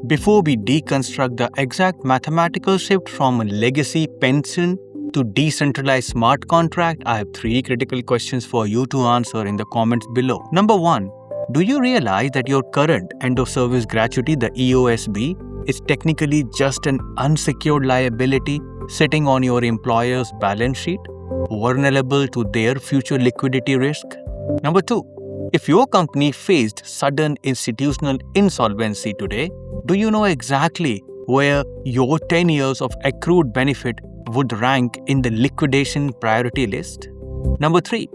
Before we deconstruct the exact mathematical shift from a legacy pension to decentralized smart contract, I have 3 critical questions for you to answer in the comments below. Number 1. Do you realize that your current end-of-service gratuity, the EOSB, is technically just an unsecured liability sitting on your employer's balance sheet, vulnerable to their future liquidity risk? Number 2. If your company faced sudden institutional insolvency today, do you know exactly where your 10 years of accrued benefit would rank in the liquidation priority list? Number 3.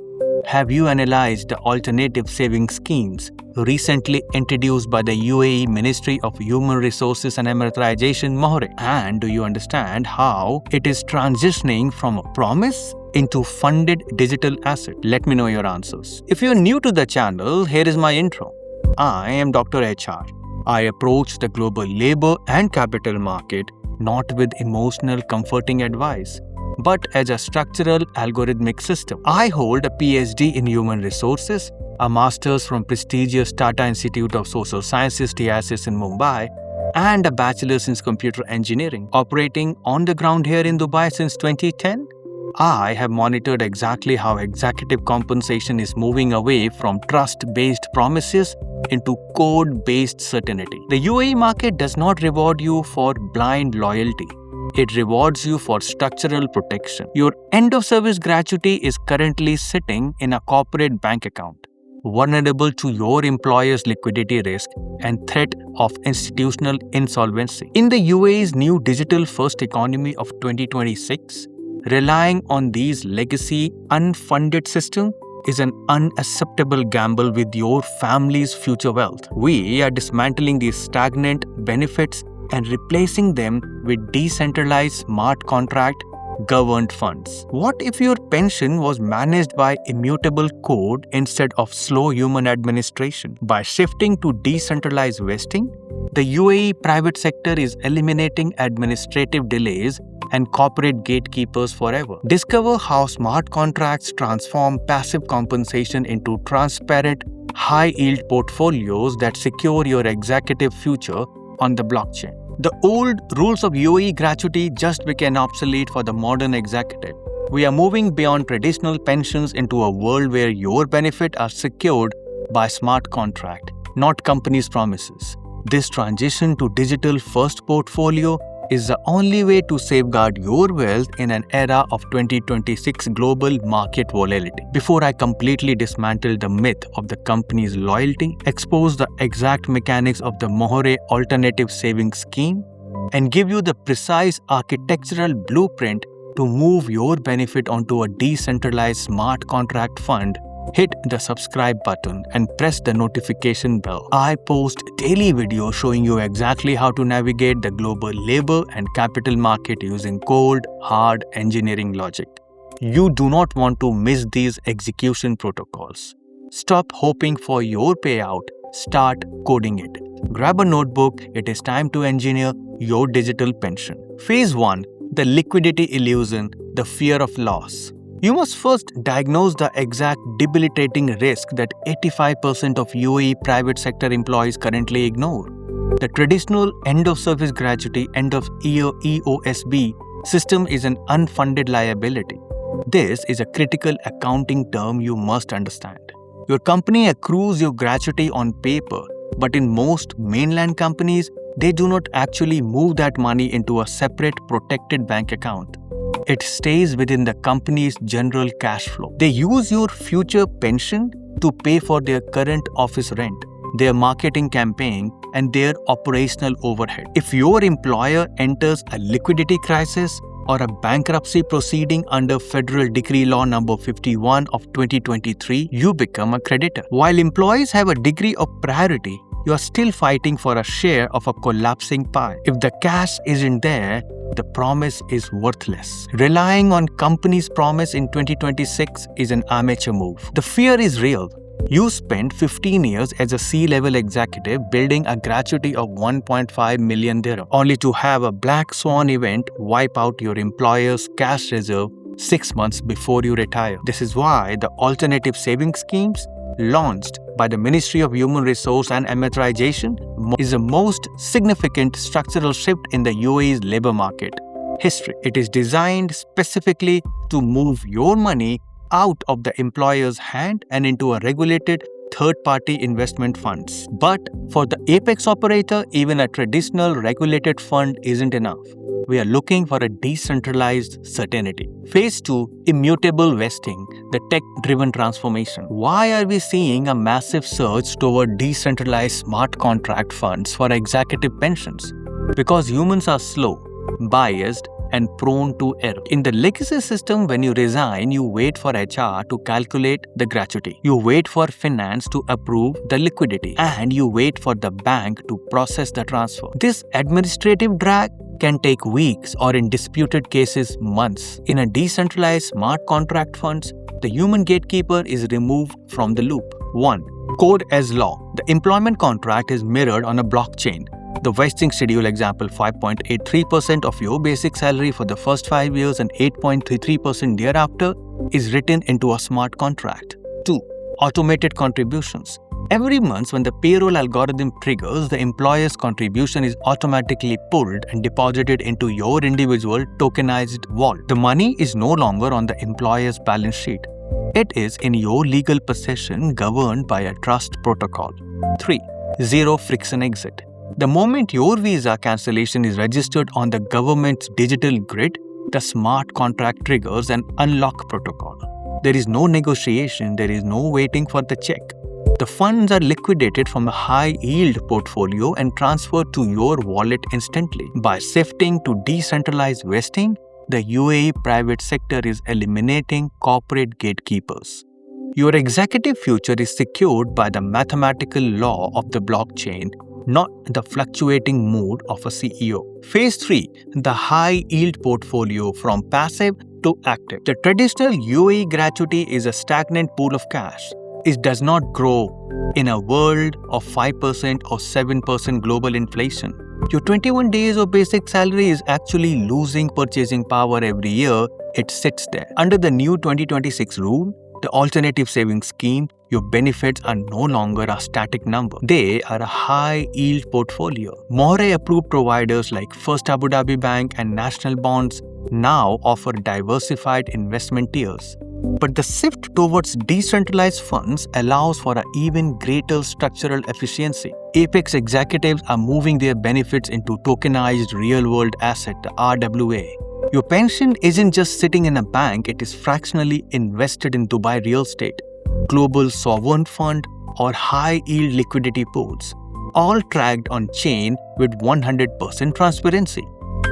Have you analyzed the alternative savings schemes recently introduced by the UAE Ministry of Human Resources and Amortization, MoHRE? And do you understand how it is transitioning from a promise into funded digital asset? Let me know your answers. If you're new to the channel, here is my intro. I am Dr. HR. I approach the global labor and capital market not with emotional comforting advice, but as a structural algorithmic system. I hold a PhD in human resources, a master's from prestigious Tata Institute of Social Sciences TISS in Mumbai, and a bachelor's in computer engineering. Operating on the ground here in Dubai since 2010, I have monitored exactly how executive compensation is moving away from trust-based promises into code-based certainty. The UAE market does not reward you for blind loyalty. It rewards you for structural protection. Your end-of-service gratuity is currently sitting in a corporate bank account, vulnerable to your employer's liquidity risk and threat of institutional insolvency. In the UAE's new digital-first economy of 2026, relying on these legacy unfunded systems is an unacceptable gamble with your family's future wealth. We are dismantling these stagnant benefits and replacing them with decentralized smart contract governed funds. What if your pension was managed by Immutable Code instead of slow human administration? By shifting to decentralized vesting, the UAE private sector is eliminating administrative delays and corporate gatekeepers forever. Discover how smart contracts transform passive compensation into transparent, high-yield portfolios that secure your executive future on the blockchain. The old rules of UAE gratuity just became obsolete for the modern executive. We are moving beyond traditional pensions into a world where your benefits are secured by smart contract, not companies' promises. This transition to digital-first portfolio is the only way to safeguard your wealth in an era of 2026 global market volatility. Before I completely dismantle the myth of the company's loyalty, expose the exact mechanics of the MoHRE Alternative Savings Scheme, and give you the precise architectural blueprint to move your benefit onto a decentralized smart contract fund, hit the subscribe button and press the notification bell. I post daily videos showing you exactly how to navigate the global labor and capital market using cold, hard engineering logic. You do not want to miss these execution protocols. Stop hoping for your payout. Start coding it. Grab a notebook. It is time to engineer your digital pension. Phase 1. The liquidity illusion, the fear of loss. You must first diagnose the exact debilitating risk that 85% of UAE private sector employees currently ignore. The traditional end-of-service gratuity, EOSB system is an unfunded liability. This is a critical accounting term you must understand. Your company accrues your gratuity on paper, but in most mainland companies, they do not actually move that money into a separate protected bank account. It stays within the company's general cash flow. They use your future pension to pay for their current office rent, their marketing campaign, and their operational overhead. If your employer enters a liquidity crisis or a bankruptcy proceeding under Federal Decree Law number 51 of 2023, you become a creditor. While employees have a degree of priority, you are still fighting for a share of a collapsing pie. If the cash isn't there, the promise is worthless. Relying on company's promise in 2026 is an amateur move. The fear is real. You spent 15 years as a C-level executive building a gratuity of 1.5 million dirham, only to have a black swan event wipe out your employer's cash reserve 6 months before you retire. This is why the alternative savings schemes launched by the Ministry of Human Resource and Amortization is the most significant structural shift in the UAE's labor market history. It is designed specifically to move your money out of the employer's hand and into a regulated third-party investment funds. But for the apex operator, even a traditional regulated fund isn't enough. We are looking for a decentralized certainty. Phase 2, immutable vesting, the tech-driven transformation. Why are we seeing a massive surge toward decentralized smart contract funds for executive pensions? Because humans are slow, biased, and prone to error. In the legacy system, when you resign, you wait for HR to calculate the gratuity. You wait for finance to approve the liquidity. And you wait for the bank to process the transfer. This administrative drag can take weeks or in disputed cases, months. In a decentralized smart contract funds, the human gatekeeper is removed from the loop. 1. Code as law. The employment contract is mirrored on a blockchain. The vesting schedule, example 5.83% of your basic salary for the first 5 years and 8.33% thereafter, is written into a smart contract. 2. Automated contributions. Every month when the payroll algorithm triggers, the employer's contribution is automatically pulled and deposited into your individual tokenized vault. The money is no longer on the employer's balance sheet. It is in your legal possession, governed by a trust protocol. 3. Zero friction exit. The moment your visa cancellation is registered on the government's digital grid, the smart contract triggers an unlock protocol. There is no negotiation, there is no waiting for the check. The funds are liquidated from a high-yield portfolio and transferred to your wallet instantly. By shifting to decentralized vesting, the UAE private sector is eliminating corporate gatekeepers. Your executive future is secured by the mathematical law of the blockchain, not the fluctuating mood of a CEO. Phase 3, the high-yield portfolio from passive to active. The traditional UAE gratuity is a stagnant pool of cash. It does not grow in a world of 5% or 7% global inflation. Your 21 days of basic salary is actually losing purchasing power every year. It sits there. Under the new 2026 rule, the Alternative Savings Scheme, your benefits are no longer a static number. They are a high-yield portfolio. MoHRE approved providers like First Abu Dhabi Bank and National Bonds now offer diversified investment tiers. But the shift towards decentralized funds allows for an even greater structural efficiency. Apex executives are moving their benefits into tokenized real-world asset, the RWA. Your pension isn't just sitting in a bank, it is fractionally invested in Dubai real estate, global sovereign fund, or high-yield liquidity pools, all tracked on chain with 100% transparency.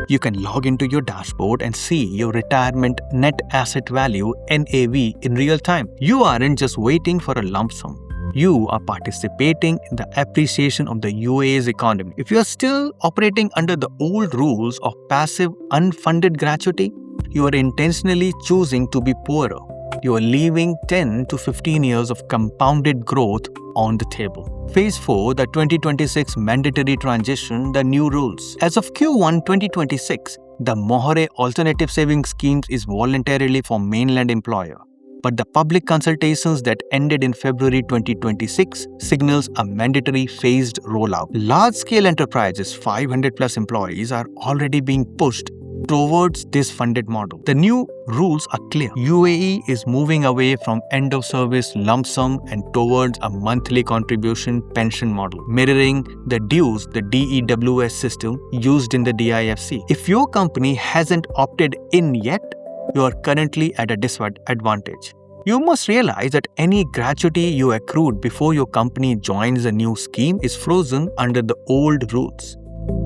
You can log into your dashboard and see your retirement net asset value (NAV) in real time. You aren't just waiting for a lump sum. You are participating in the appreciation of the UAE's economy. If you are still operating under the old rules of passive unfunded gratuity, you are intentionally choosing to be poorer. You are leaving 10 to 15 years of compounded growth on the table. Phase 4, the 2026 mandatory transition, the new rules. As of Q1 2026, the MoHRE Alternative Savings Scheme is voluntarily for mainland employer. But the public consultations that ended in February 2026 signals a mandatory phased rollout. Large-scale enterprises, 500+ employees, are already being pushed towards this funded model. The new rules are clear. UAE is moving away from end-of-service lump sum and towards a monthly contribution pension model, mirroring the dues, the DEWS system used in the DIFC. If your company hasn't opted in yet, you are currently at a disadvantage. You must realize that any gratuity you accrued before your company joins the new scheme is frozen under the old rules.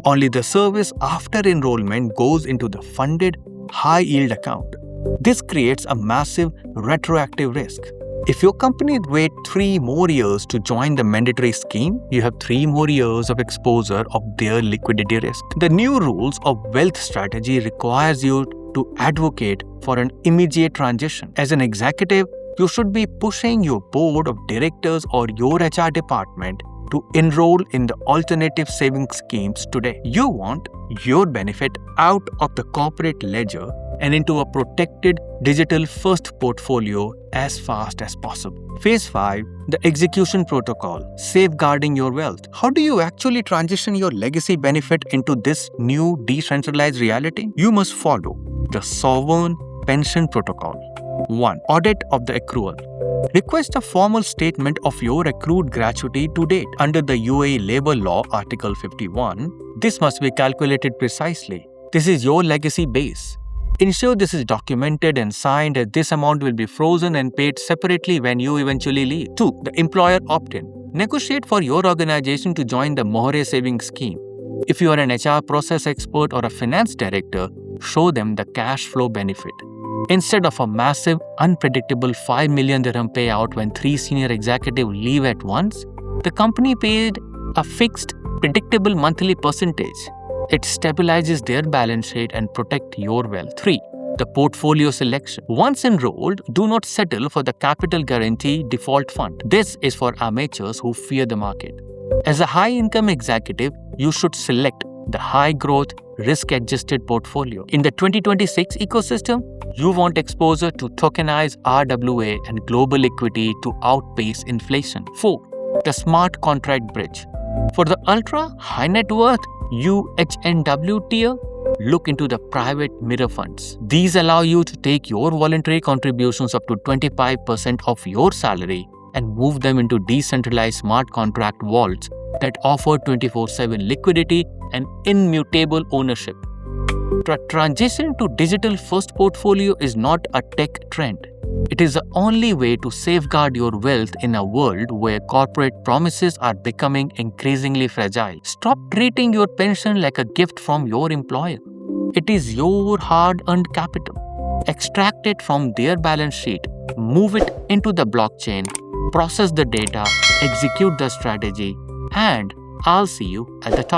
Only the service after enrollment goes into the funded high-yield account. This creates a massive retroactive risk. If your company waits 3 more years to join the mandatory scheme, you have 3 more years of exposure of their liquidity risk. The new rules of wealth strategy requires you to advocate for an immediate transition. As an executive, you should be pushing your board of directors or your HR department to enroll in the alternative savings schemes today. You want your benefit out of the corporate ledger and into a protected digital-first portfolio as fast as possible. Phase 5, the execution protocol, safeguarding your wealth. How do you actually transition your legacy benefit into this new decentralized reality? You must follow the Sovereign Pension Protocol. 1. Audit of the accrual. Request a formal statement of your accrued gratuity to date. Under the UAE Labour Law, Article 51, this must be calculated precisely. This is your legacy base. Ensure this is documented and signed, as this amount will be frozen and paid separately when you eventually leave. 2. The employer opt-in. Negotiate for your organization to join the MoHRE Savings Scheme. If you are an HR process expert or a finance director, show them the cash flow benefit. Instead of a massive, unpredictable 5 million dirham payout when 3 senior executives leave at once, the company paid a fixed, predictable monthly percentage. It stabilizes their balance sheet and protects your wealth. 3. The portfolio selection. Once enrolled, do not settle for the capital guarantee default fund. This is for amateurs who fear the market. As a high-income executive, you should select the high-growth, risk-adjusted portfolio. In the 2026 ecosystem, you want exposure to tokenized RWA and global equity to outpace inflation. 4. The smart contract bridge. For the ultra-high net worth UHNW tier, look into the private mirror funds. These allow you to take your voluntary contributions up to 25% of your salary and move them into decentralized smart contract vaults that offer 24/7 liquidity and immutable ownership. The transition to digital-first portfolio is not a tech trend. It is the only way to safeguard your wealth in a world where corporate promises are becoming increasingly fragile. Stop treating your pension like a gift from your employer. It is your hard-earned capital. Extract it from their balance sheet, move it into the blockchain, process the data, execute the strategy, and I'll see you at the top.